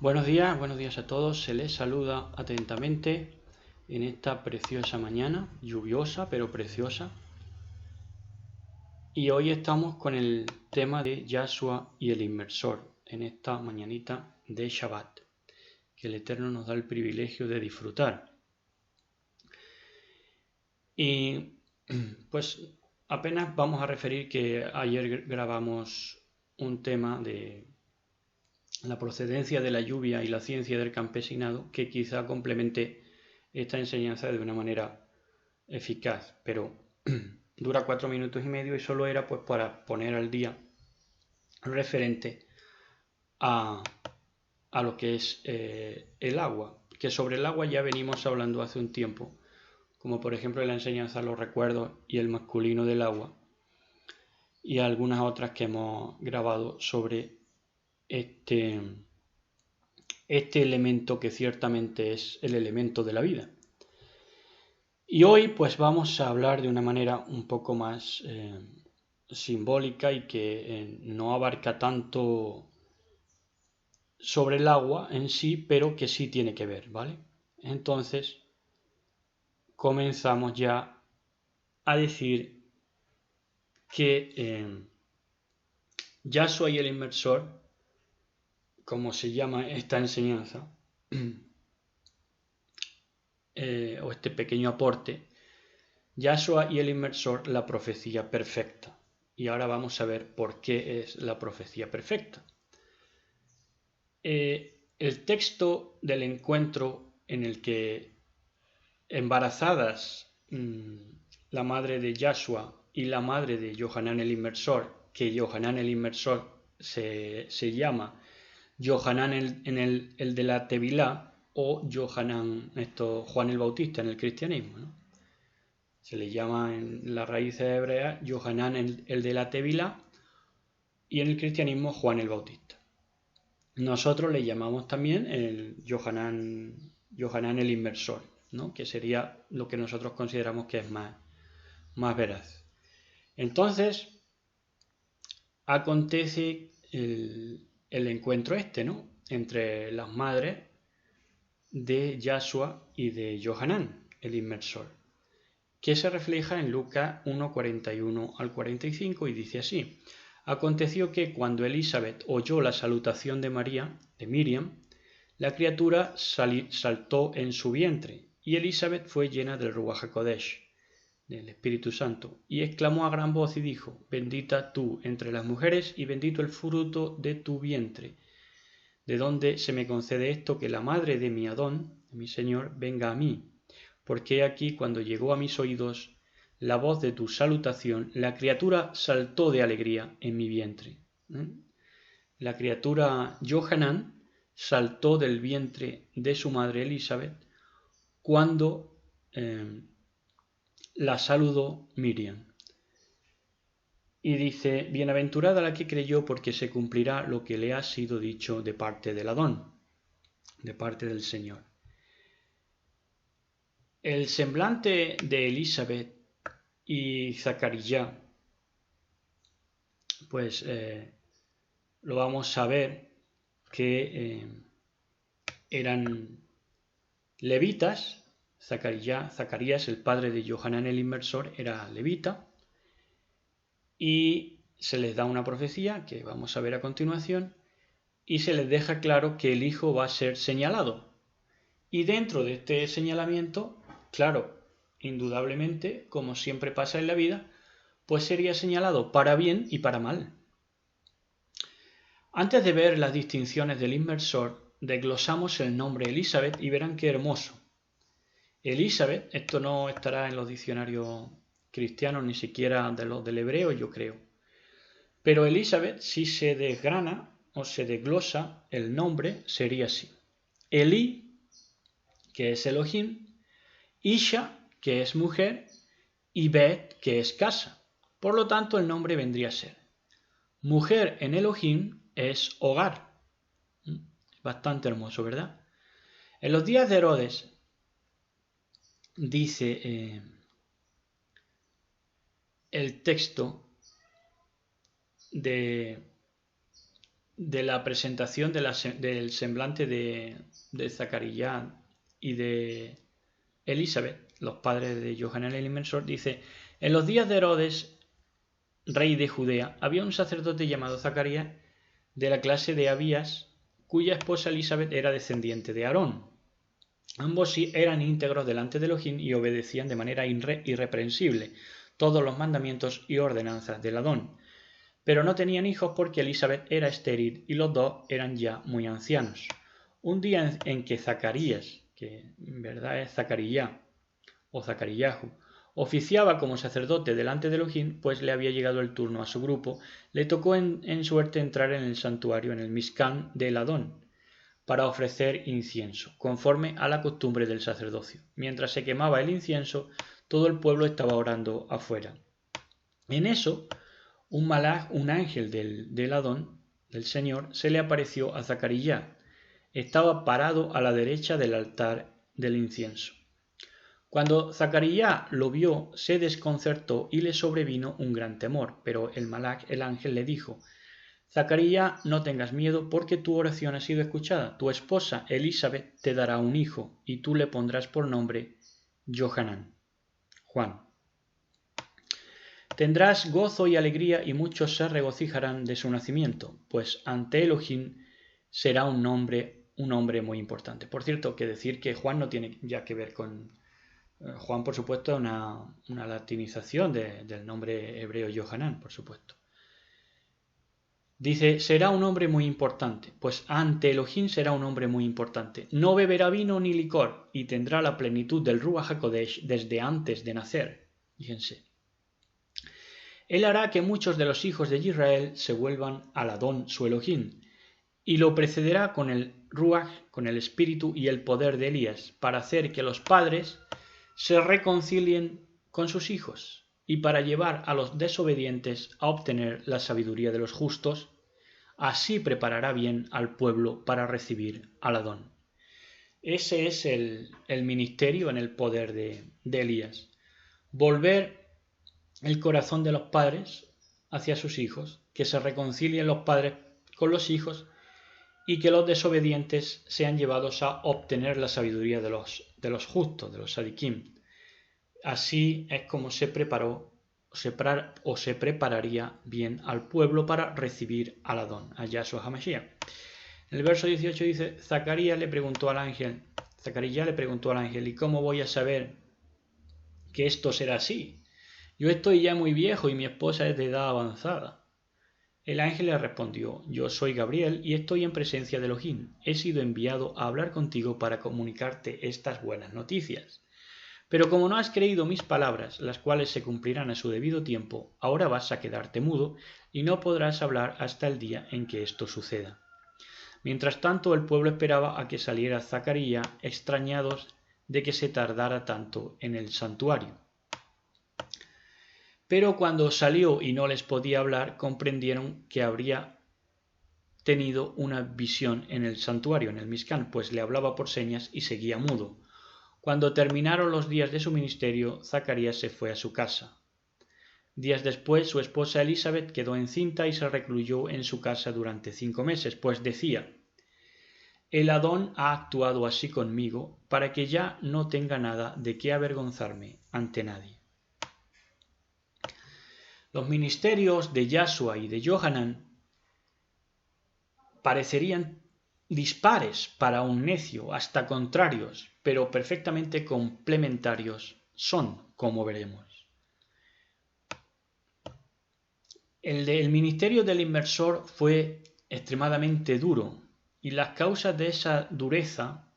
Buenos días a todos. Se les saluda atentamente en esta preciosa mañana, lluviosa pero preciosa. Y hoy estamos con el tema de Yahshua y el inmersor en esta mañanita de Shabbat, que el Eterno nos da el privilegio de disfrutar. Y pues apenas vamos a referir que ayer grabamos un tema de la procedencia de la lluvia y la ciencia del campesinado, que quizá complemente esta enseñanza de una manera eficaz, pero dura 4 minutos y medio y solo era pues para poner al día referente a lo que es el agua, que sobre el agua ya venimos hablando hace un tiempo, como por ejemplo en la enseñanza los recuerdos y el masculino del agua, y algunas otras que hemos grabado sobre este elemento que ciertamente es el elemento de la vida. Y hoy pues vamos a hablar de una manera un poco más simbólica y que no abarca tanto sobre el agua en sí, pero que sí tiene que ver, ¿vale? Entonces comenzamos ya a decir que Yahshua y el inmersor, como se llama esta enseñanza, o este pequeño aporte, Yahshua y el inmersor, la profecía perfecta. Y ahora vamos a ver por qué es la profecía perfecta. El texto del encuentro en el que embarazadas la madre de Yahshua y la madre de Yohanan el inmersor, que Yohanan el inmersor se llama Yohanan el de la Tevilá, o Yohanan, Juan el Bautista en el cristianismo, ¿no? Se le llama en la raíz hebrea Yohanan el de la Tevilá, y en el cristianismo Juan el Bautista. Nosotros le llamamos también el Yohanan el inmersor, ¿no? Que sería lo que nosotros consideramos que es más veraz. Entonces, acontece el encuentro ¿no? Entre las madres de Yahshua y de Yohanan, el inmersor, que se refleja en Lucas 1:41 al 45, y dice así: Aconteció que cuando Elizabeth oyó la salutación de María, de Miriam, la criatura saltó en su vientre, y Elizabeth fue llena del Ruach HaKodesh, del Espíritu Santo, y exclamó a gran voz y dijo: Bendita tú entre las mujeres, y bendito el fruto de tu vientre. ¿De dónde se me concede esto, que la madre de mi Adón, de mi Señor, venga a mí? Porque aquí, cuando llegó a mis oídos la voz de tu salutación, la criatura saltó de alegría en mi vientre. La criatura Yohanan saltó del vientre de su madre Elizabeth cuando la saludó Miriam. Y dice: Bienaventurada la que creyó, porque se cumplirá lo que le ha sido dicho de parte del Adón, de parte del Señor. El semblante de Elizabeth y Zacarías, pues lo vamos a ver que eran levitas. Zacarías, el padre de Yohanan el inmersor, era levita, y se les da una profecía que vamos a ver a continuación, y se les deja claro que el hijo va a ser señalado. Y dentro de este señalamiento, claro, indudablemente, como siempre pasa en la vida, pues sería señalado para bien y para mal. Antes de ver las distinciones del inmersor, desglosamos el nombre Elizabeth y verán qué hermoso. Elizabeth, esto no estará en los diccionarios cristianos, ni siquiera de los del hebreo, yo creo. Pero Elizabeth, si se desgrana o se desglosa, el nombre sería así. Eli, que es Elohim, Isha, que es mujer, y Bet, que es casa. Por lo tanto, el nombre vendría a ser: mujer en Elohim es hogar. Bastante hermoso, ¿verdad? En los días de Herodes, dice el texto de la presentación del semblante de Zacarías y de Elizabeth, los padres de Johanan el Inmersor, dice: en los días de Herodes, rey de Judea, había un sacerdote llamado Zacarías, de la clase de Abías, cuya esposa Elizabeth era descendiente de Aarón. Ambos eran íntegros delante de Elohim y obedecían de manera irreprensible todos los mandamientos y ordenanzas del Adón. Pero no tenían hijos porque Elizabeth era estéril y los dos eran ya muy ancianos. Un día en que Zacarías, que en verdad es Zacarías o Zacaríahu, oficiaba como sacerdote delante de Elohim, pues le había llegado el turno a su grupo, le tocó en suerte entrar en el santuario, en el Mishkan del Adón, para ofrecer incienso, conforme a la costumbre del sacerdocio. Mientras se quemaba el incienso, todo el pueblo estaba orando afuera. En eso, un ángel del Adón, del Señor, se le apareció a Zacarías. Estaba parado a la derecha del altar del incienso. Cuando Zacarías lo vio, se desconcertó y le sobrevino un gran temor, pero el ángel le dijo: Zacarías, no tengas miedo, porque tu oración ha sido escuchada. Tu esposa Elizabeth te dará un hijo, y tú le pondrás por nombre Johanan, Juan. Tendrás gozo y alegría, y muchos se regocijarán de su nacimiento, pues ante Elohim será un hombre muy importante. Por cierto, que decir que Juan no tiene ya que ver con... Juan, por supuesto, es una latinización del nombre hebreo Johanan, por supuesto. Dice: será un hombre muy importante, pues ante Elohim será un hombre muy importante. No beberá vino ni licor, y tendrá la plenitud del Ruach HaKodesh desde antes de nacer. Fíjense. Él hará que muchos de los hijos de Israel se vuelvan al Adón su Elohim, y lo precederá con el Ruach, con el espíritu y el poder de Elías, para hacer que los padres se reconcilien con sus hijos, y para llevar a los desobedientes a obtener la sabiduría de los justos. Así preparará bien al pueblo para recibir al Adón. Ese es el ministerio en el poder de Elías. Volver el corazón de los padres hacia sus hijos, que se reconcilien los padres con los hijos y que los desobedientes sean llevados a obtener la sabiduría de los justos, de los sadiquim. Así es como se preparó o se prepararía bien al pueblo para recibir al Adón, a Yahshua HaMashiach. En el verso 18 dice: Zacarías le preguntó al ángel, ¿y cómo voy a saber que esto será así? Yo estoy ya muy viejo y mi esposa es de edad avanzada. El ángel le respondió: yo soy Gabriel y estoy en presencia de Elohim. He sido enviado a hablar contigo para comunicarte estas buenas noticias. Pero como no has creído mis palabras, las cuales se cumplirán a su debido tiempo, ahora vas a quedarte mudo y no podrás hablar hasta el día en que esto suceda. Mientras tanto, el pueblo esperaba a que saliera Zacarías, extrañados de que se tardara tanto en el santuario. Pero cuando salió y no les podía hablar, comprendieron que habría tenido una visión en el santuario, en el Mishkan, pues le hablaba por señas y seguía mudo. Cuando terminaron los días de su ministerio, Zacarías se fue a su casa. Días después, su esposa Elizabeth quedó encinta y se recluyó en su casa durante 5 meses, pues decía: el Adón ha actuado así conmigo para que ya no tenga nada de qué avergonzarme ante nadie. Los ministerios de Yahshua y de Johanan parecerían dispares para un necio, hasta contrarios, pero perfectamente complementarios son, como veremos. El ministerio del inmersor fue extremadamente duro, y las causas de esa dureza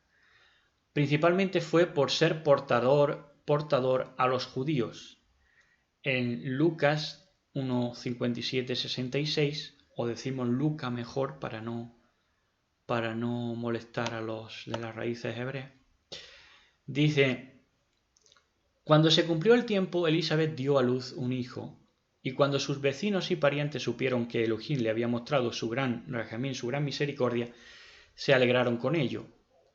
principalmente fue por ser portador a los judíos. En Lucas 1:57-66, o decimos Luca mejor para no molestar a los de las raíces hebreas. Dice: cuando se cumplió el tiempo, Elizabeth dio a luz un hijo, y cuando sus vecinos y parientes supieron que Elohim le había mostrado su gran misericordia, se alegraron con ello.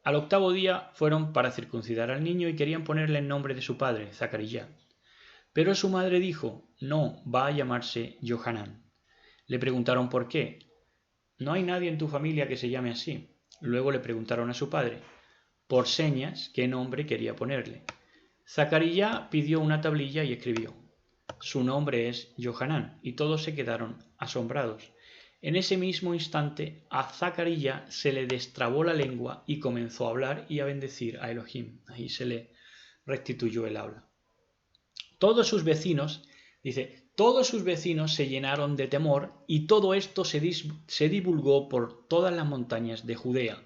Al 8º día fueron para circuncidar al niño y querían ponerle el nombre de su padre, Zacarías. Pero su madre dijo: no, va a llamarse Johanán. Le preguntaron por qué. No hay nadie en tu familia que se llame así. Luego le preguntaron a su padre, por señas, qué nombre quería ponerle. Zacarías pidió una tablilla y escribió: su nombre es Johanán, y todos se quedaron asombrados. En ese mismo instante a Zacarías se le destrabó la lengua y comenzó a hablar y a bendecir a Elohim. Ahí se le restituyó el habla. Todos sus vecinos se llenaron de temor, y todo esto se divulgó por todas las montañas de Judea.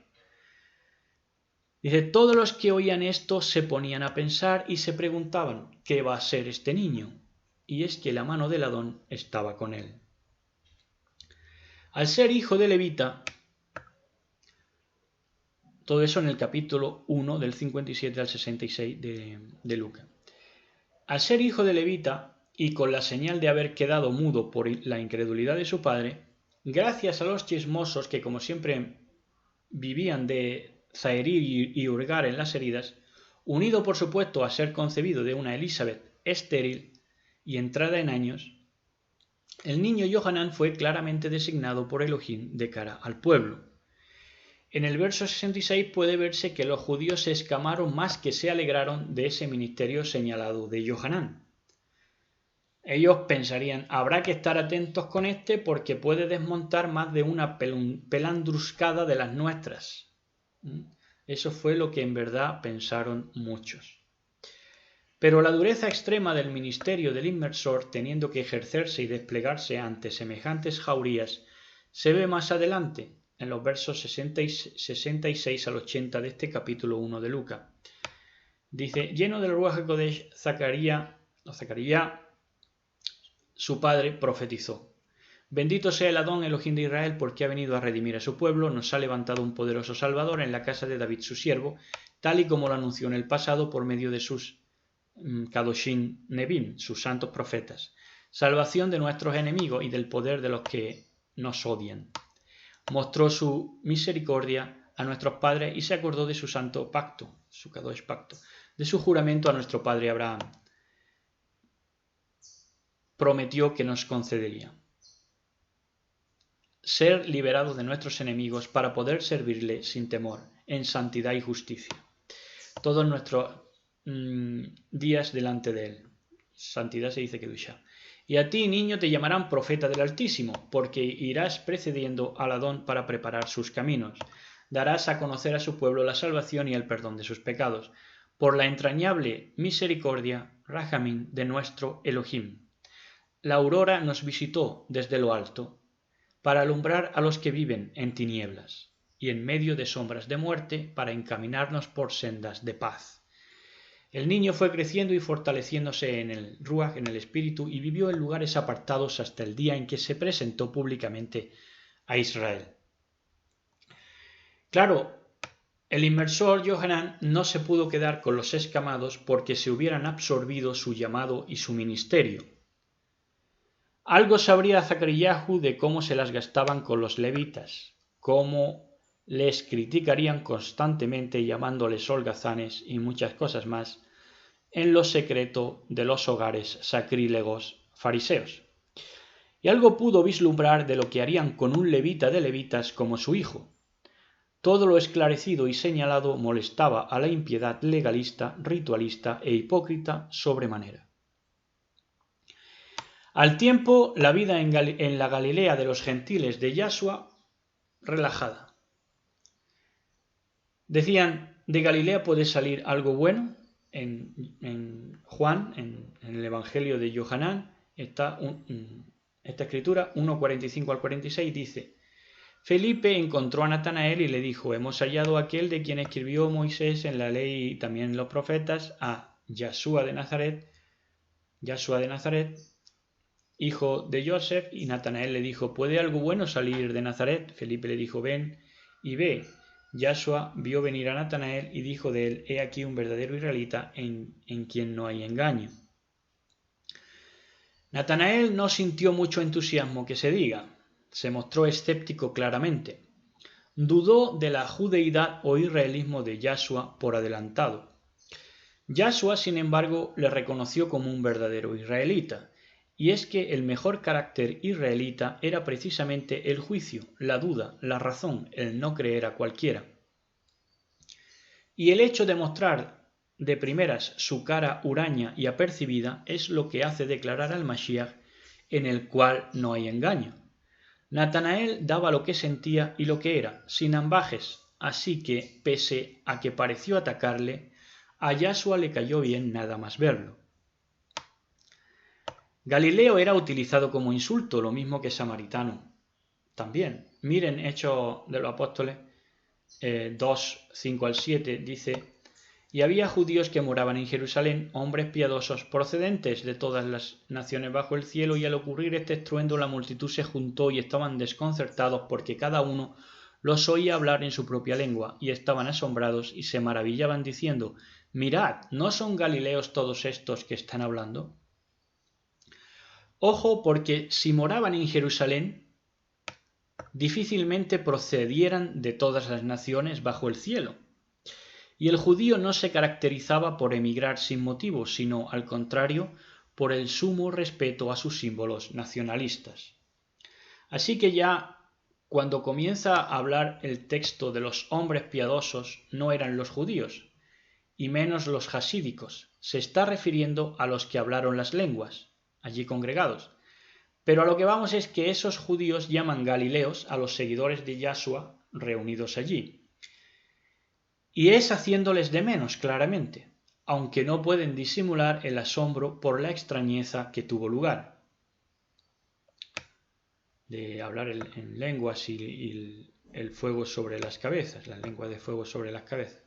Dice: todos los que oían esto se ponían a pensar y se preguntaban: ¿qué va a ser este niño? Y es que la mano del Adón estaba con él. Al ser hijo de levita, todo eso en el capítulo 1 del 57 al 66 de Lucas. Al ser hijo de levita y con la señal de haber quedado mudo por la incredulidad de su padre, gracias a los chismosos que como siempre vivían de zaherir y hurgar en las heridas, unido por supuesto a ser concebido de una Elizabeth estéril y entrada en años, el niño Johanán fue claramente designado por Elohim de cara al pueblo. En el verso 66 puede verse que los judíos se escamaron más que se alegraron de ese ministerio señalado de Johanán. Ellos pensarían: habrá que estar atentos con este porque puede desmontar más de una pelandruscada de las nuestras. Eso fue lo que en verdad pensaron muchos. Pero la dureza extrema del ministerio del inmersor, teniendo que ejercerse y desplegarse ante semejantes jaurías, se ve más adelante, en los versos 66 al 80 de este capítulo 1 de Lucas. Dice: lleno del Ruach HaKodesh, Zacarías, su padre, profetizó: bendito sea el Adón Elohim de Israel, porque ha venido a redimir a su pueblo, nos ha levantado un poderoso Salvador en la casa de David su siervo, tal y como lo anunció en el pasado por medio de sus Kadoshim Nebim, sus santos profetas, salvación de nuestros enemigos y del poder de los que nos odian. Mostró su misericordia a nuestros padres y se acordó de su santo pacto, su Kadosh pacto, de su juramento a nuestro padre Abraham. Prometió que nos concedería ser liberados de nuestros enemigos para poder servirle sin temor, en santidad y justicia, todos nuestros días delante de él. Santidad se dice Kedushá. Y a ti, niño, te llamarán profeta del Altísimo, porque irás precediendo al Adón para preparar sus caminos. Darás a conocer a su pueblo la salvación y el perdón de sus pecados, por la entrañable misericordia, Rahamín, de nuestro Elohim. La aurora nos visitó desde lo alto, para alumbrar a los que viven en tinieblas, y en medio de sombras de muerte, para encaminarnos por sendas de paz. El niño fue creciendo y fortaleciéndose en el Ruach, en el espíritu, y vivió en lugares apartados hasta el día en que se presentó públicamente a Israel. Claro, el inmersor Johanán no se pudo quedar con los escamados porque se hubieran absorbido su llamado y su ministerio. Algo sabría Zacaríahu de cómo se las gastaban con los levitas, cómo les criticarían constantemente llamándoles holgazanes y muchas cosas más en lo secreto de los hogares sacrílegos fariseos. Y algo pudo vislumbrar de lo que harían con un levita de levitas como su hijo. Todo lo esclarecido y señalado molestaba a la impiedad legalista, ritualista e hipócrita sobremanera. Al tiempo, la vida en la Galilea de los gentiles de Yahshua, relajada. Decían: ¿de Galilea puede salir algo bueno? En Juan, en el Evangelio de Johanán, esta escritura, 1:45 al 46, dice: Felipe encontró a Natanael y le dijo: hemos hallado a aquel de quien escribió Moisés en la ley y también los profetas, a Yahshua de Nazaret, hijo de Joseph, y Natanael le dijo, ¿puede algo bueno salir de Nazaret? Felipe le dijo, ven y ve. Yahshua vio venir a Natanael y dijo de él, he aquí un verdadero israelita en quien no hay engaño. Natanael no sintió mucho entusiasmo que se diga, se mostró escéptico claramente. Dudó de la judeidad o israelismo de Yahshua por adelantado. Yahshua, sin embargo, le reconoció como un verdadero israelita, y es que el mejor carácter israelita era precisamente el juicio, la duda, la razón, el no creer a cualquiera. Y el hecho de mostrar de primeras su cara huraña y apercibida es lo que hace declarar al Mashiach en el cual no hay engaño. Natanael daba lo que sentía y lo que era, sin ambajes, así que, pese a que pareció atacarle, a Yahshua le cayó bien nada más verlo. Galileo era utilizado como insulto, lo mismo que samaritano. También, miren Hechos de los Apóstoles 2, 5 al 7, dice, y había judíos que moraban en Jerusalén, hombres piadosos procedentes de todas las naciones bajo el cielo, y al ocurrir este estruendo la multitud se juntó y estaban desconcertados porque cada uno los oía hablar en su propia lengua, y estaban asombrados y se maravillaban diciendo, mirad, ¿no son galileos todos estos que están hablando? Ojo, porque si moraban en Jerusalén, difícilmente procedieran de todas las naciones bajo el cielo. Y el judío no se caracterizaba por emigrar sin motivo, sino, al contrario, por el sumo respeto a sus símbolos nacionalistas. Así que ya cuando comienza a hablar el texto de los hombres piadosos, no eran los judíos, y menos los jasídicos, se está refiriendo a los que hablaron las lenguas, allí congregados. Pero a lo que vamos es que esos judíos llaman galileos a los seguidores de Yahshua reunidos allí. Y es haciéndoles de menos, claramente, aunque no pueden disimular el asombro por la extrañeza que tuvo lugar. De hablar en lenguas y el fuego sobre las cabezas, las lenguas de fuego sobre las cabezas.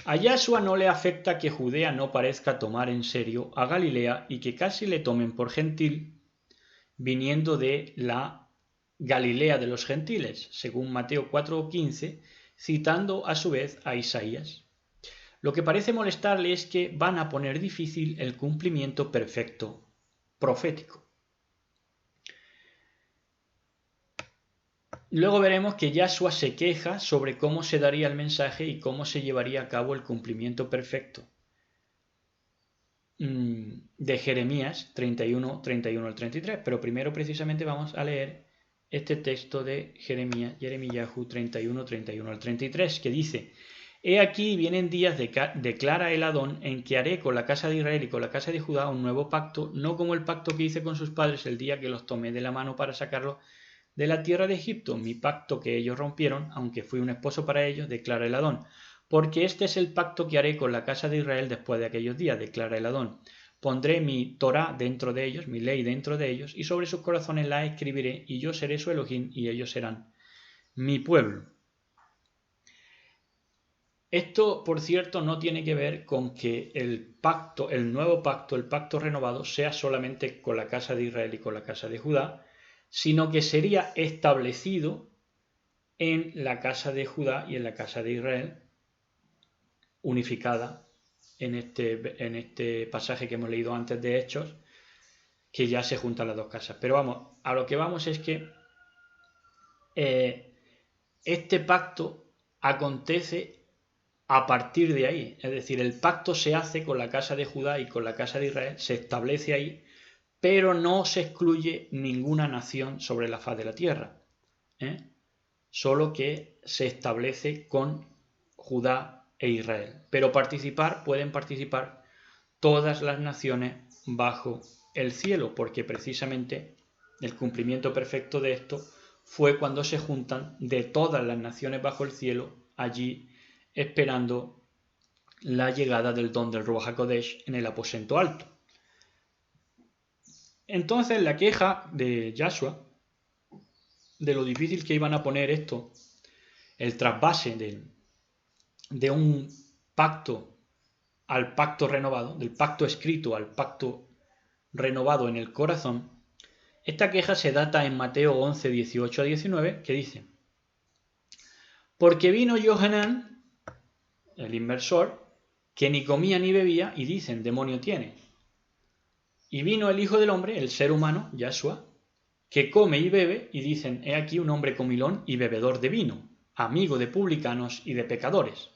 A Yahshua no le afecta que Judea no parezca tomar en serio a Galilea y que casi le tomen por gentil, viniendo de la Galilea de los gentiles, según Mateo 4:15, citando a su vez a Isaías. Lo que parece molestarle es que van a poner difícil el cumplimiento perfecto profético. Luego veremos que Yahshua se queja sobre cómo se daría el mensaje y cómo se llevaría a cabo el cumplimiento perfecto de Jeremías 31, 31 al 33. Pero primero precisamente vamos a leer este texto de Jeremías 31, 31 al 33, que dice, he aquí vienen días, declara el Adón, en que haré con la casa de Israel y con la casa de Judá un nuevo pacto, no como el pacto que hice con sus padres el día que los tomé de la mano para sacarlos de la tierra de Egipto, mi pacto que ellos rompieron, aunque fui un esposo para ellos, declara el Adón. Porque este es el pacto que haré con la casa de Israel después de aquellos días, declara el Adón. Pondré mi Torah dentro de ellos, mi ley dentro de ellos, y sobre sus corazones la escribiré, y yo seré su Elohim, y ellos serán mi pueblo. Esto, por cierto, no tiene que ver con que el pacto, el nuevo pacto, el pacto renovado, sea solamente con la casa de Israel y con la casa de Judá, sino que sería establecido en la casa de Judá y en la casa de Israel, unificada en este pasaje que hemos leído antes de Hechos, que ya se juntan las dos casas. Pero vamos, a lo que vamos es que este pacto acontece a partir de ahí. Es decir, el pacto se hace con la casa de Judá y con la casa de Israel, se establece ahí, pero no se excluye ninguna nación sobre la faz de la tierra. Solo que se establece con Judá e Israel. Pero pueden participar todas las naciones bajo el cielo, porque precisamente el cumplimiento perfecto de esto fue cuando se juntan de todas las naciones bajo el cielo allí esperando la llegada del don del Ruach HaKodesh en el aposento alto. Entonces la queja de Yahshua de lo difícil que iban a poner esto, el trasvase de un pacto al pacto renovado, del pacto escrito al pacto renovado en el corazón, Esta queja se data en Mateo 11, 18 a 19, que dice: porque vino Johanán, el inversor, que ni comía ni bebía, y dicen, demonio tiene. Y vino el Hijo del Hombre, el ser humano, Yahshua, que come y bebe, y dicen, he aquí un hombre comilón y bebedor de vino, amigo de publicanos y de pecadores.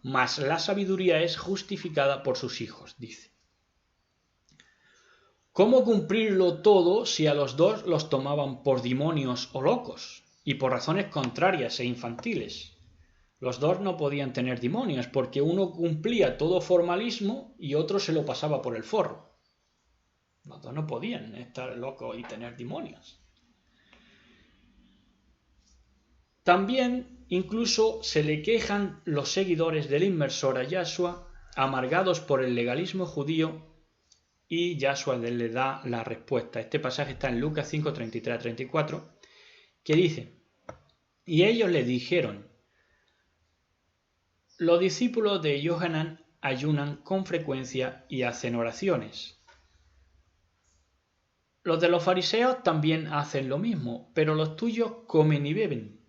Mas la sabiduría es justificada por sus hijos, dice. ¿Cómo cumplirlo todo si a los dos los tomaban por demonios o locos, y por razones contrarias e infantiles? Los dos no podían tener demonios, porque uno cumplía todo formalismo y otro se lo pasaba por el forro. Los dos no podían estar locos y tener demonios. También incluso se le quejan los seguidores del inmersor a Yahshua, amargados por el legalismo judío, y Yahshua le da la respuesta. Este pasaje está en Lucas 5, 33 a 34, que dice, y ellos le dijeron, los discípulos de Johanán ayunan con frecuencia y hacen oraciones. Los de los fariseos también hacen lo mismo, pero los tuyos comen y beben.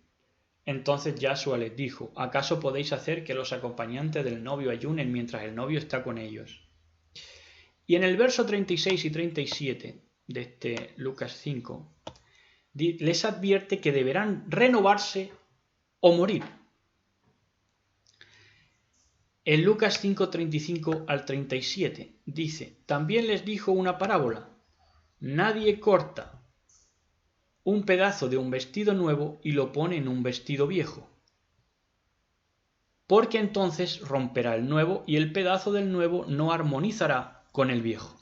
Entonces Yahshua les dijo, ¿acaso podéis hacer que los acompañantes del novio ayunen mientras el novio está con ellos? Y en el verso 36 y 37 de este Lucas 5, les advierte que deberán renovarse o morir. En Lucas 5, 35 al 37 dice, también les dijo una parábola, nadie corta un pedazo de un vestido nuevo y lo pone en un vestido viejo, porque entonces romperá el nuevo y el pedazo del nuevo no armonizará con el viejo.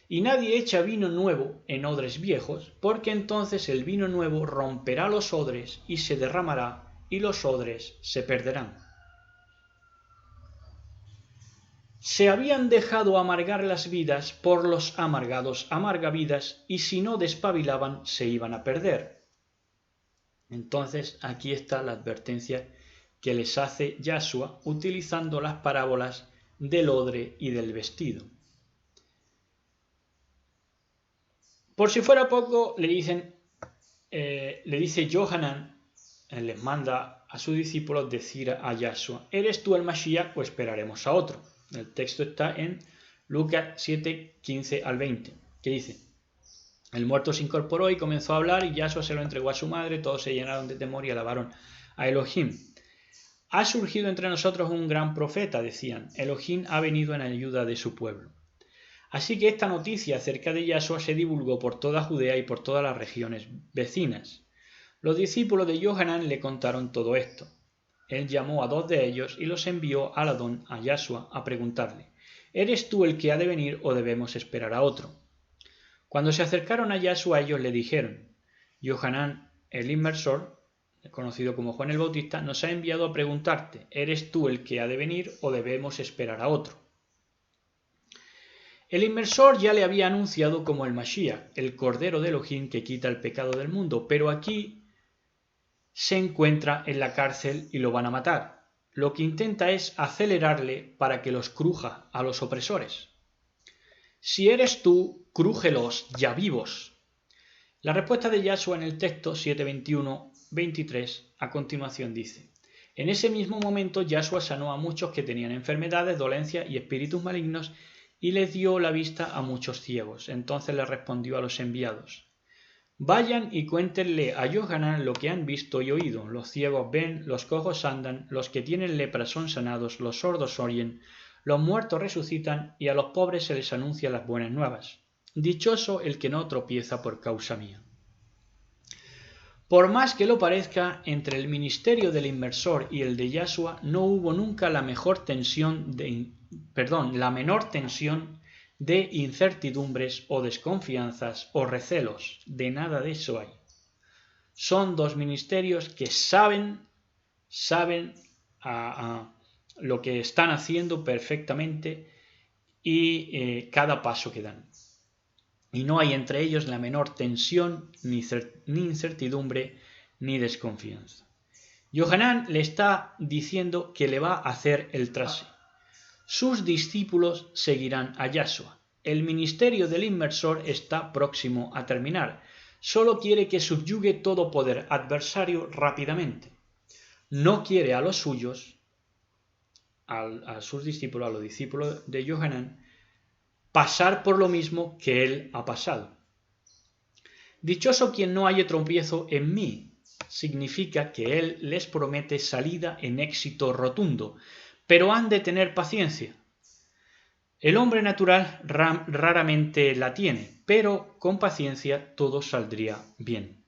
Y nadie echa vino nuevo en odres viejos, porque entonces el vino nuevo romperá los odres y se derramará y los odres se perderán. Se habían dejado amargar las vidas por los amargados amargavidas, y si no despabilaban se iban a perder. Entonces aquí está la advertencia que les hace Yahshua utilizando las parábolas del odre y del vestido. Por si fuera poco, le dice Johanán, les manda a sus discípulos decir a Yahshua, ¿eres tú el Mashiach o esperaremos a otro? El texto está en Lucas 7, 15 al 20, que dice, el muerto se incorporó y comenzó a hablar, y Yahshua se lo entregó a su madre, todos se llenaron de temor y alabaron a Elohim. Ha surgido entre nosotros un gran profeta, decían, Elohim ha venido en ayuda de su pueblo. Así que esta noticia acerca de Yahshua se divulgó por toda Judea y por todas las regiones vecinas. Los discípulos de Johanán le contaron todo esto. Él llamó a 2 de ellos y los envió al Adón, a Yahshua, a preguntarle, ¿eres tú el que ha de venir o debemos esperar a otro? Cuando se acercaron a Yahshua, ellos le dijeron, Johanán, el inmersor, conocido como Juan el Bautista, nos ha enviado a preguntarte, ¿eres tú el que ha de venir o debemos esperar a otro? El inmersor ya le había anunciado como el Mashiach, el Cordero de Elohim que quita el pecado del mundo, pero aquí se encuentra en la cárcel y lo van a matar. Lo que intenta es acelerarle para que los cruja a los opresores. Si eres tú, crújelos ya vivos. La respuesta de Yahshua en el texto 7:21-23 a continuación dice, en ese mismo momento Yahshua sanó a muchos que tenían enfermedades, dolencias y espíritus malignos y les dio la vista a muchos ciegos. Entonces le respondió a los enviados, vayan y cuéntenle a Johanán lo que han visto y oído. Los ciegos ven, los cojos andan, los que tienen lepra son sanados, los sordos oyen, los muertos resucitan y a los pobres se les anuncia las buenas nuevas. Dichoso el que no tropieza por causa mía. Por más que lo parezca, entre el ministerio del inmersor y el de Yahshua no hubo nunca la menor tensión de incertidumbres o desconfianzas o recelos. De nada de eso hay. Son 2 ministerios que saben lo que están haciendo perfectamente y cada paso que dan. Y no hay entre ellos la menor tensión, ni incertidumbre, ni desconfianza. Johanán le está diciendo que le va a hacer el trase. Sus discípulos seguirán a Yahshua. El ministerio del inmersor está próximo a terminar. Solo quiere que subyugue todo poder adversario rápidamente. No quiere a los suyos, a sus discípulos, a los discípulos de Johanán, pasar por lo mismo que él ha pasado. Dichoso quien no halle tropiezo en mí, significa que él les promete salida en éxito rotundo, pero han de tener paciencia. El hombre natural raramente la tiene, pero con paciencia todo saldría bien.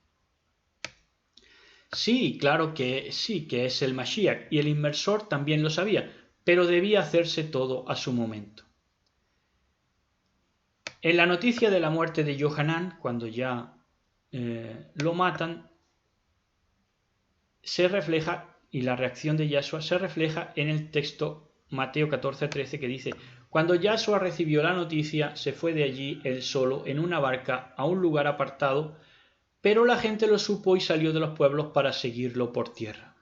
Sí, claro que sí, que es el Mashiach, y el inmersor también lo sabía, pero debía hacerse todo a su momento. En la noticia de la muerte de Johanán, cuando ya lo matan, se refleja, y la reacción de Yahshua se refleja en el texto Mateo 14:13, que dice: cuando Yahshua recibió la noticia, se fue de allí él solo en una barca a un lugar apartado, pero la gente lo supo y salió de los pueblos para seguirlo por tierra.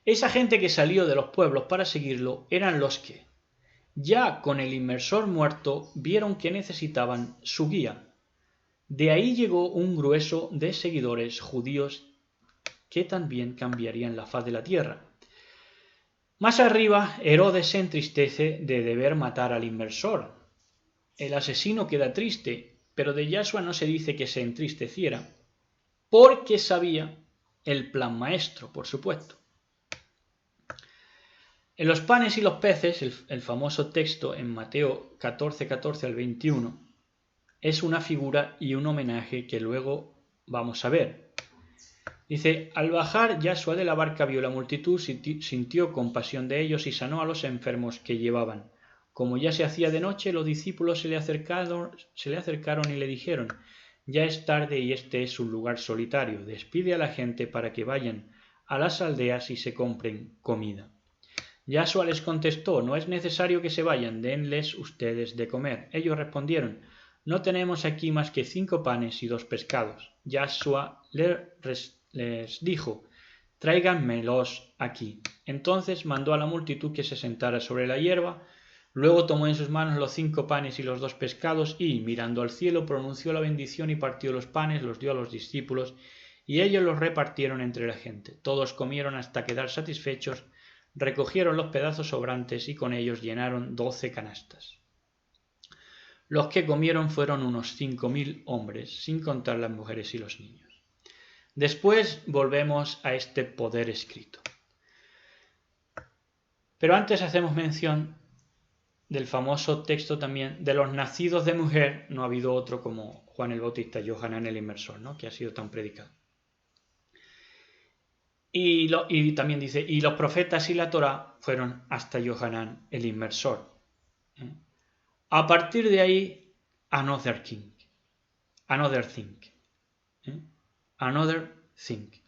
Esa gente que salió de los pueblos para seguirlo eran los que, ya con el inmersor muerto, vieron que necesitaban su guía. De ahí llegó un grueso de seguidores judíos que también cambiarían la faz de la tierra. Más arriba, Herodes se entristece de deber matar al inmersor. El asesino queda triste, pero de Yahshua no se dice que se entristeciera, porque sabía el plan maestro, por supuesto. En los panes y los peces, el famoso texto en Mateo 14:14 al 21, es una figura y un homenaje que luego vamos a ver. Dice: al bajar Yahshua de la barca vio la multitud, sintió compasión de ellos y sanó a los enfermos que llevaban. Como ya se hacía de noche, los discípulos se le acercaron y le dijeron: ya es tarde y este es un lugar solitario, despide a la gente para que vayan a las aldeas y se compren comida. Yahshua les contestó: no es necesario que se vayan, denles ustedes de comer. Ellos respondieron: no tenemos aquí más que 5 panes y 2 pescados. Yahshua les dijo: tráiganmelos aquí. Entonces mandó a la multitud que se sentara sobre la hierba, luego tomó en sus manos los 5 panes y los 2 pescados y, mirando al cielo, pronunció la bendición y partió los panes, los dio a los discípulos y ellos los repartieron entre la gente. Todos comieron hasta quedar satisfechos, recogieron los pedazos sobrantes y con ellos llenaron 12 canastas. Los que comieron fueron unos 5.000 hombres, sin contar las mujeres y los niños. Después volvemos a este poder escrito. Pero antes hacemos mención del famoso texto también de los nacidos de mujer. No ha habido otro como Juan el Bautista, Johanán el inmersor, ¿no?, que ha sido tan predicado. Y también dice: y los profetas y la Torá fueron hasta Johanán el inmersor. A partir de ahí, another thing,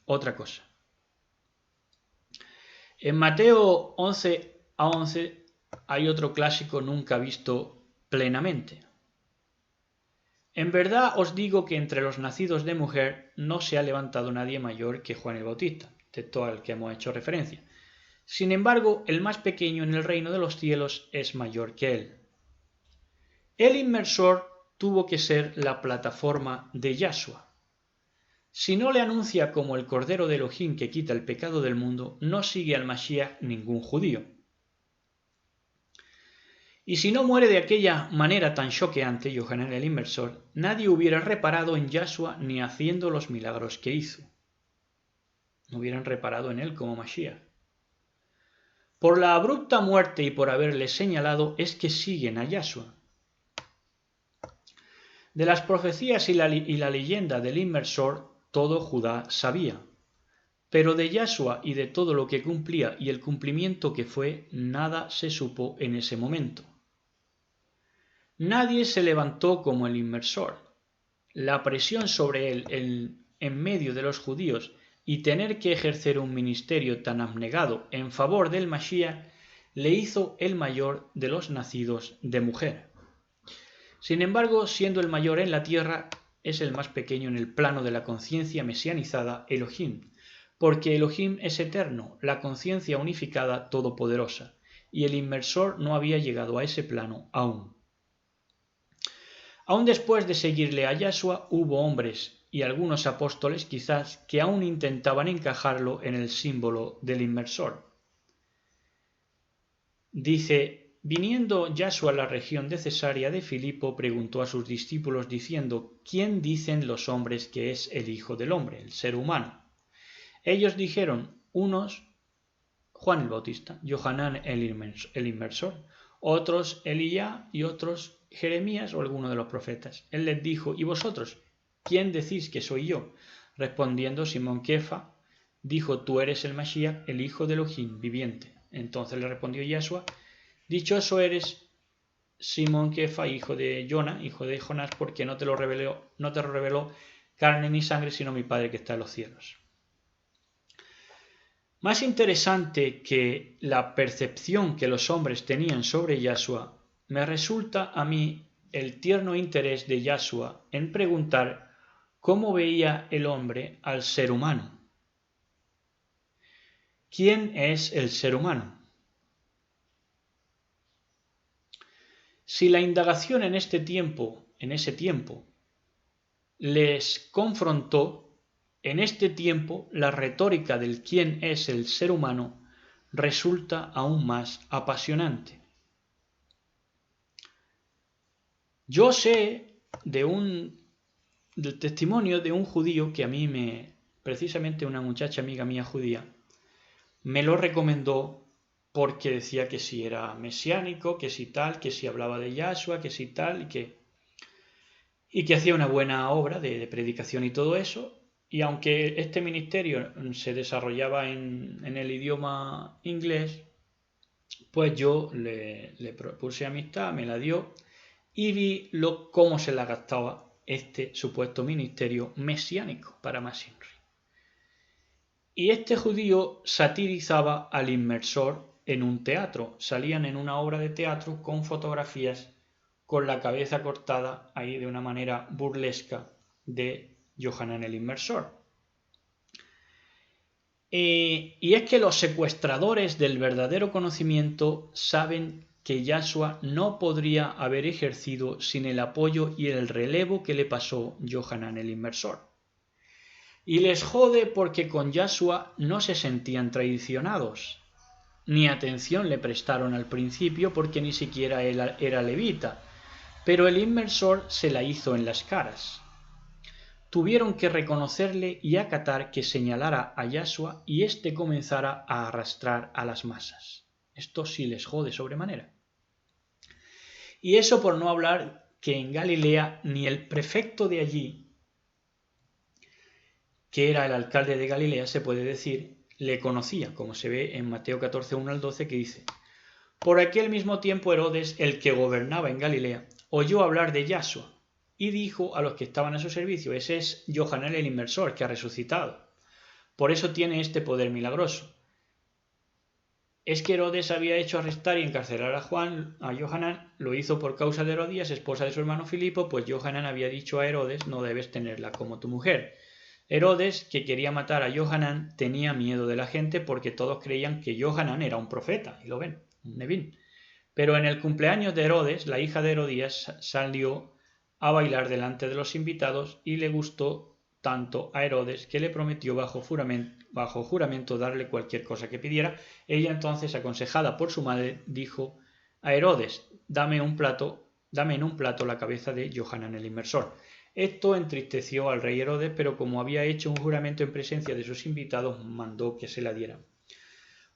otra cosa. En Mateo 11:11 hay otro clásico nunca visto plenamente. En verdad os digo que entre los nacidos de mujer no se ha levantado nadie mayor que Juan el Bautista, texto al que hemos hecho referencia. Sin embargo, el más pequeño en el reino de los cielos es mayor que él. El inmersor tuvo que ser la plataforma de Yahshua. Si no le anuncia como el Cordero de Elohim que quita el pecado del mundo, no sigue al Mashiach ningún judío. Y si no muere de aquella manera tan choqueante, Johanán el inmersor, nadie hubiera reparado en Yahshua ni haciendo los milagros que hizo. No hubieran reparado en él como Mashiach. Por la abrupta muerte y por haberle señalado es que siguen a Yahshua. De las profecías y la leyenda del inmersor, todo Judá sabía. Pero de Yahshua y de todo lo que cumplía y el cumplimiento que fue, nada se supo en ese momento. Nadie se levantó como el inmersor. La presión sobre él en medio de los judíos y tener que ejercer un ministerio tan abnegado en favor del Mashiach le hizo el mayor de los nacidos de mujer. Sin embargo, siendo el mayor en la tierra, es el más pequeño en el plano de la conciencia mesianizada Elohim, porque Elohim es eterno, la conciencia unificada todopoderosa, y el inmersor no había llegado a ese plano aún. Aún después de seguirle a Yahshua, hubo hombres y algunos apóstoles quizás que aún intentaban encajarlo en el símbolo del inmersor. Dice, viniendo Yahshua a la región de Cesarea de Filipo, preguntó a sus discípulos diciendo, ¿quién dicen los hombres que es el Hijo del Hombre, el ser humano? Ellos dijeron, unos Juan el Bautista, Johanán el inmersor, otros Elías y otros Jeremías o alguno de los profetas. Él les dijo, ¿y vosotros? ¿Quién decís que soy yo? Respondiendo Simón Kefa, dijo, tú eres el Mashiach, el hijo de Elohim viviente. Entonces le respondió Yahshua, dichoso eres Simón Kefa, hijo de Jona, hijo de Jonás, porque no te lo reveló carne ni sangre, sino mi Padre que está en los cielos. Más interesante que la percepción que los hombres tenían sobre Yahshua, me resulta a mí el tierno interés de Yahshua en preguntar cómo veía el hombre al ser humano. ¿Quién es el ser humano? Si la indagación en ese tiempo, les confrontó, en este tiempo la retórica del quién es el ser humano resulta aún más apasionante. Yo sé del testimonio de un judío que a mí precisamente una muchacha amiga mía judía, me lo recomendó porque decía que si era mesiánico, que si tal, que si hablaba de Yahshua, que si tal, y que hacía una buena obra de predicación y todo eso. Y aunque este ministerio se desarrollaba en el idioma inglés, pues yo le propuse amistad, me la dio y vi cómo se la gastaba este supuesto ministerio mesiánico para Mashinri. Y este judío satirizaba al inmersor en un teatro. Salían en una obra de teatro con fotografías con la cabeza cortada ahí de una manera burlesca de Johanán el inmersor. Y es que los secuestradores del verdadero conocimiento saben que Yahshua no podría haber ejercido sin el apoyo y el relevo que le pasó Johanán el inmersor. Y les jode porque con Yahshua no se sentían traicionados, ni atención le prestaron al principio porque ni siquiera él era levita, pero el inmersor se la hizo en las caras. Tuvieron que reconocerle y acatar que señalara a Yahshua y éste comenzara a arrastrar a las masas. Esto sí les jode sobremanera. Y eso por no hablar que en Galilea ni el prefecto de allí, que era el alcalde de Galilea, se puede decir, le conocía, como se ve en Mateo 14, 1 al 12, que dice, por aquel mismo tiempo Herodes, el que gobernaba en Galilea, oyó hablar de Yahshua, y dijo a los que estaban a su servicio, ese es Johanán el inmersor, que ha resucitado. Por eso tiene este poder milagroso. Es que Herodes había hecho arrestar y encarcelar a Johanán, lo hizo por causa de Herodías, esposa de su hermano Filipo, pues Johanán había dicho a Herodes, no debes tenerla como tu mujer. Herodes, que quería matar a Johanán, tenía miedo de la gente porque todos creían que Johanán era un profeta, y lo ven, un nevín. Pero en el cumpleaños de Herodes, la hija de Herodías salió a bailar delante de los invitados y le gustó tanto a Herodes que le prometió bajo juramento darle cualquier cosa que pidiera. Ella entonces, aconsejada por su madre, dijo a Herodes, dame en un plato la cabeza de Johanán el inmersor. Esto entristeció al rey Herodes, pero como había hecho un juramento en presencia de sus invitados, mandó que se la dieran.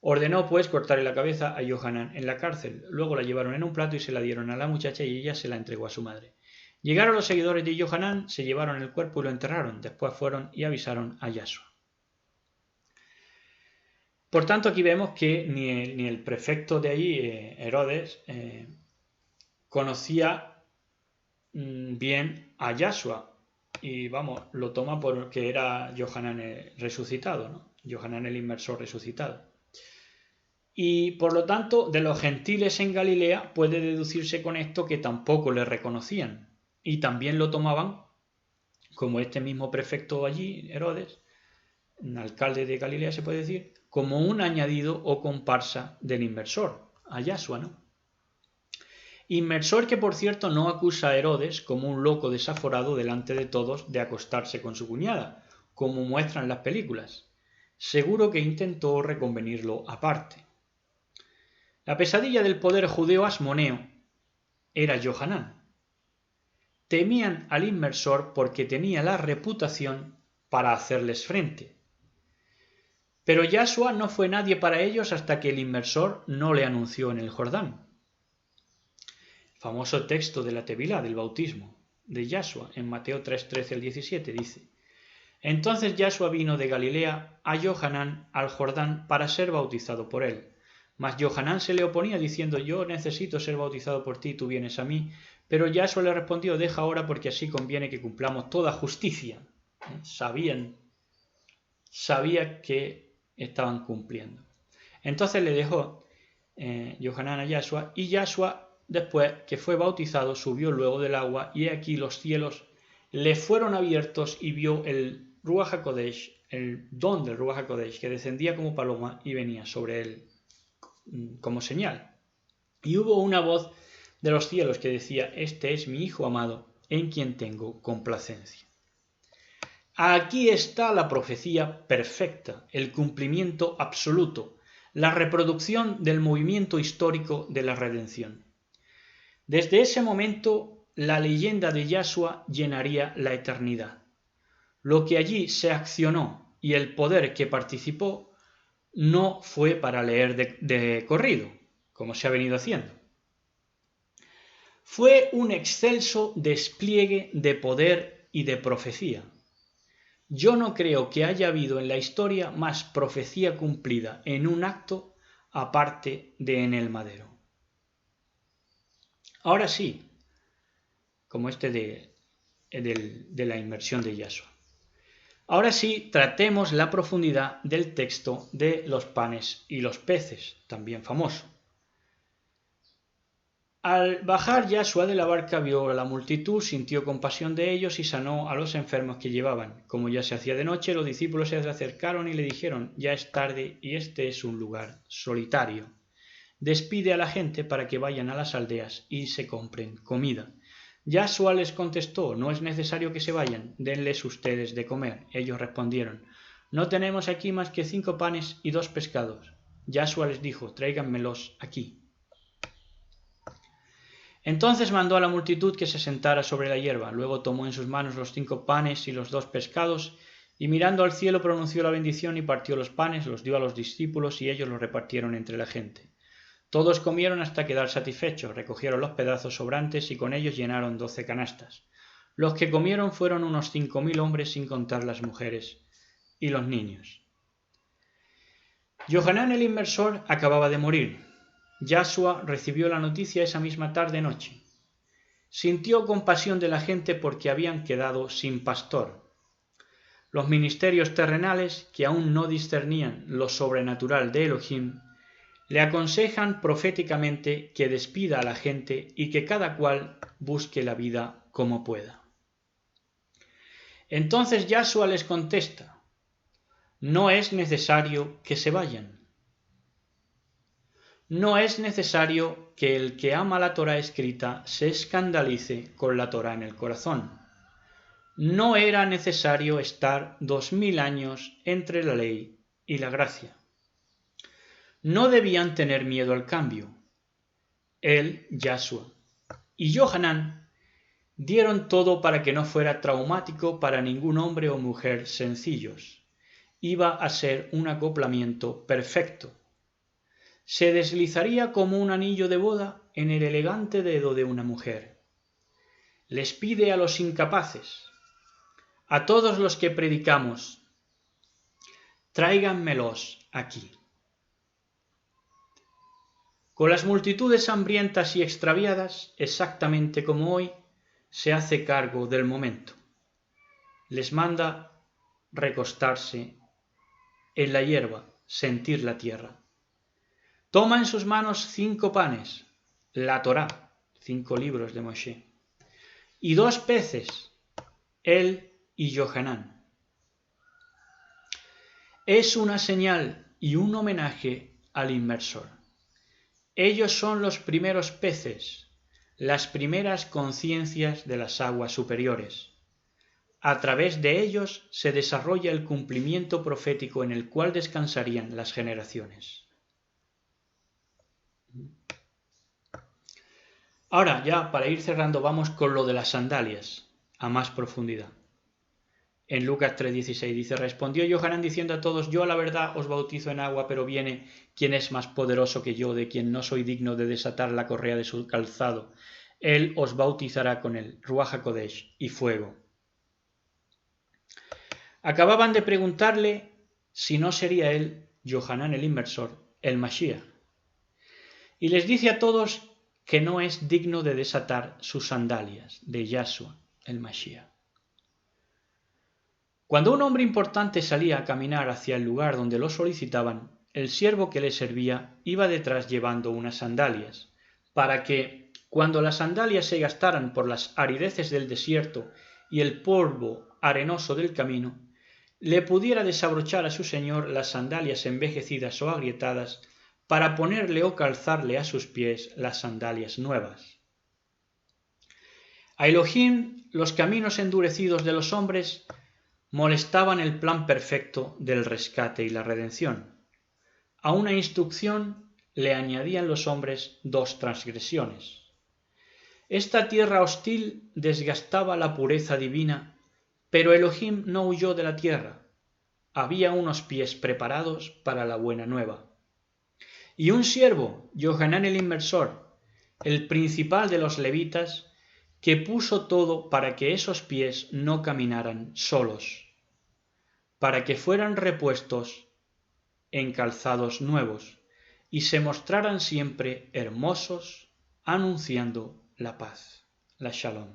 Ordenó pues cortarle la cabeza a Johanán en la cárcel. Luego la llevaron en un plato y se la dieron a la muchacha y ella se la entregó a su madre. Llegaron los seguidores de Johanán, se llevaron el cuerpo y lo enterraron. Después fueron y avisaron a Yahshua. Por tanto, aquí vemos que ni el prefecto de allí, Herodes, conocía bien a Yahshua. Y vamos, lo toma porque era Johanán resucitado, ¿no? Johanán el inmersor resucitado. Y por lo tanto, de los gentiles en Galilea puede deducirse con esto que tampoco le reconocían. Y también lo tomaban, como este mismo prefecto allí, Herodes, un alcalde de Galilea se puede decir, como un añadido o comparsa del inmersor. a Yahshua, ¿no? Inmersor que, por cierto, no acusa a Herodes como un loco desaforado delante de todos de acostarse con su cuñada, como muestran las películas. Seguro que intentó reconvenirlo aparte. La pesadilla del poder judeo asmoneo era Johanán. Temían al inmersor porque tenía la reputación para hacerles frente. Pero Yahshua no fue nadie para ellos hasta que el inmersor no le anunció en el Jordán. Famoso texto de la Tevilá, del bautismo de Yahshua, en Mateo 3:13 al 17, dice: Entonces Yahshua vino de Galilea a Johanán al Jordán para ser bautizado por él. Mas Johanán se le oponía diciendo: Yo necesito ser bautizado por ti, tú vienes a mí. Pero Yahshua le respondió: Deja ahora, porque así conviene que cumplamos toda justicia. Sabía que estaban cumpliendo. Entonces le dejó Johanán a Yahshua, y Yahshua, después que fue bautizado, subió luego del agua, y aquí los cielos le fueron abiertos y vio el Ruach HaKodesh, el don del Ruach HaKodesh, que descendía como paloma y venía sobre él como señal. Y hubo una voz de los cielos que decía: Este es mi Hijo amado, en quien tengo complacencia. Aquí está la profecía perfecta, el cumplimiento absoluto, la reproducción del movimiento histórico de la redención. Desde ese momento, la leyenda de Yahshua llenaría la eternidad. Lo que allí se accionó y el poder que participó no fue para leer de corrido, como se ha venido haciendo. Fue un excelso despliegue de poder y de profecía. Yo no creo que haya habido en la historia más profecía cumplida en un acto aparte de en el madero. Ahora sí, como este de la inmersión de Yahshua. Ahora sí, tratemos la profundidad del texto de los panes y los peces, también famoso. Al bajar Yahshua de la barca, vio a la multitud, sintió compasión de ellos y sanó a los enfermos que llevaban. Como ya se hacía de noche, los discípulos se le acercaron y le dijeron: Ya es tarde y este es un lugar solitario. Despide a la gente para que vayan a las aldeas y se compren comida. Yahshua les contestó: No es necesario que se vayan, denles ustedes de comer. Ellos respondieron: No tenemos aquí más que 5 panes y 2 pescados. Yahshua les dijo: Tráiganmelos aquí. Entonces mandó a la multitud que se sentara sobre la hierba. Luego tomó en sus manos los 5 panes y los 2 pescados, y mirando al cielo pronunció la bendición y partió los panes, los dio a los discípulos y ellos los repartieron entre la gente. Todos comieron hasta quedar satisfechos, recogieron los pedazos sobrantes y con ellos llenaron 12 canastas. Los que comieron fueron unos 5.000 hombres, sin contar las mujeres y los niños. Johanán el inmersor acababa de morir. Yahshua recibió la noticia esa misma tarde-noche. Sintió compasión de la gente porque habían quedado sin pastor. Los ministerios terrenales, que aún no discernían lo sobrenatural de Elohim, le aconsejan proféticamente que despida a la gente y que cada cual busque la vida como pueda. Entonces Yahshua les contesta: No es necesario que se vayan. No es necesario que el que ama la Torá escrita se escandalice con la Torá en el corazón. No era necesario estar 2000 años entre la ley y la gracia. No debían tener miedo al cambio. Él, Yahshua, y Johanán dieron todo para que no fuera traumático para ningún hombre o mujer sencillos. Iba a ser un acoplamiento perfecto. Se deslizaría como un anillo de boda en el elegante dedo de una mujer. Les pide a los incapaces, a todos los que predicamos: tráiganmelos aquí. Con las multitudes hambrientas y extraviadas, exactamente como hoy, se hace cargo del momento. Les manda recostarse en la hierba, sentir la tierra. Toma en sus manos 5 panes, la Torá, 5 libros de Moshe, y 2 peces, él y Johanán. Es una señal y un homenaje al inmersor. Ellos son los primeros peces, las primeras conciencias de las aguas superiores. A través de ellos se desarrolla el cumplimiento profético en el cual descansarían las generaciones. Ahora ya, para ir cerrando, vamos con lo de las sandalias, a más profundidad. En Lucas 3:16 dice, respondió Johanán diciendo a todos, yo a la verdad os bautizo en agua, pero viene quien es más poderoso que yo, de quien no soy digno de desatar la correa de su calzado. Él os bautizará con el Ruach HaKodesh y fuego. Acababan de preguntarle si no sería él, Johanán el inmersor, el Mashiach. Y les dice a todos que no es digno de desatar sus sandalias, de Yahshua, el Mashiach. Cuando un hombre importante salía a caminar hacia el lugar donde lo solicitaban, el siervo que le servía iba detrás llevando unas sandalias, para que, cuando las sandalias se gastaran por las arideces del desierto y el polvo arenoso del camino, le pudiera desabrochar a su señor las sandalias envejecidas o agrietadas para ponerle o calzarle a sus pies las sandalias nuevas. A Elohim, los caminos endurecidos de los hombres molestaban el plan perfecto del rescate y la redención. A una instrucción le añadían los hombres 2 transgresiones. Esta tierra hostil desgastaba la pureza divina, pero Elohim no huyó de la tierra. Había unos pies preparados para la buena nueva. Y un siervo, Johanán el inmersor, el principal de los levitas, que puso todo para que esos pies no caminaran solos, para que fueran repuestos en calzados nuevos y se mostraran siempre hermosos, anunciando la paz, la Shalom.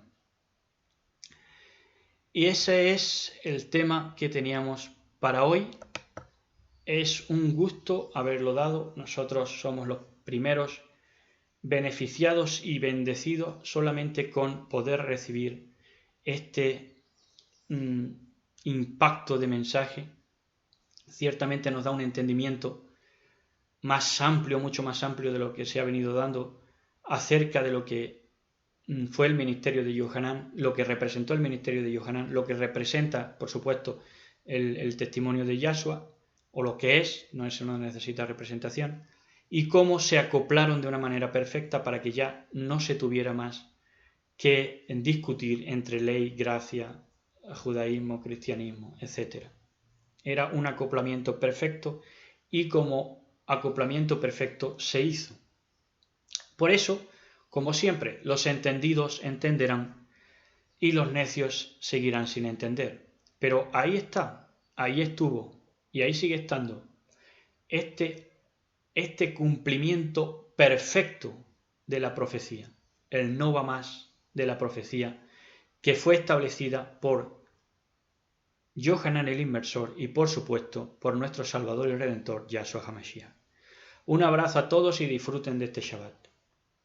Y ese es el tema que teníamos para hoy. Es un gusto haberlo dado. Nosotros somos los primeros beneficiados y bendecidos solamente con poder recibir este impacto de mensaje. Ciertamente nos da un entendimiento más amplio, mucho más amplio de lo que se ha venido dando acerca de lo que fue el ministerio de Johanán, lo que representó el ministerio de Johanán, lo que representa, por supuesto, el testimonio de Yahshua, o lo que es, eso no necesita representación, y cómo se acoplaron de una manera perfecta para que ya no se tuviera más que discutir entre ley, gracia, judaísmo, cristianismo, etc. Era un acoplamiento perfecto y como acoplamiento perfecto se hizo. Por eso, como siempre, los entendidos entenderán y los necios seguirán sin entender. Pero ahí está, ahí estuvo y ahí sigue estando este cumplimiento perfecto de la profecía, el no va más de la profecía que fue establecida por Johanán el inmersor y por supuesto por nuestro Salvador y Redentor Yahshua HaMashiach. Un abrazo a todos y disfruten de este Shabbat.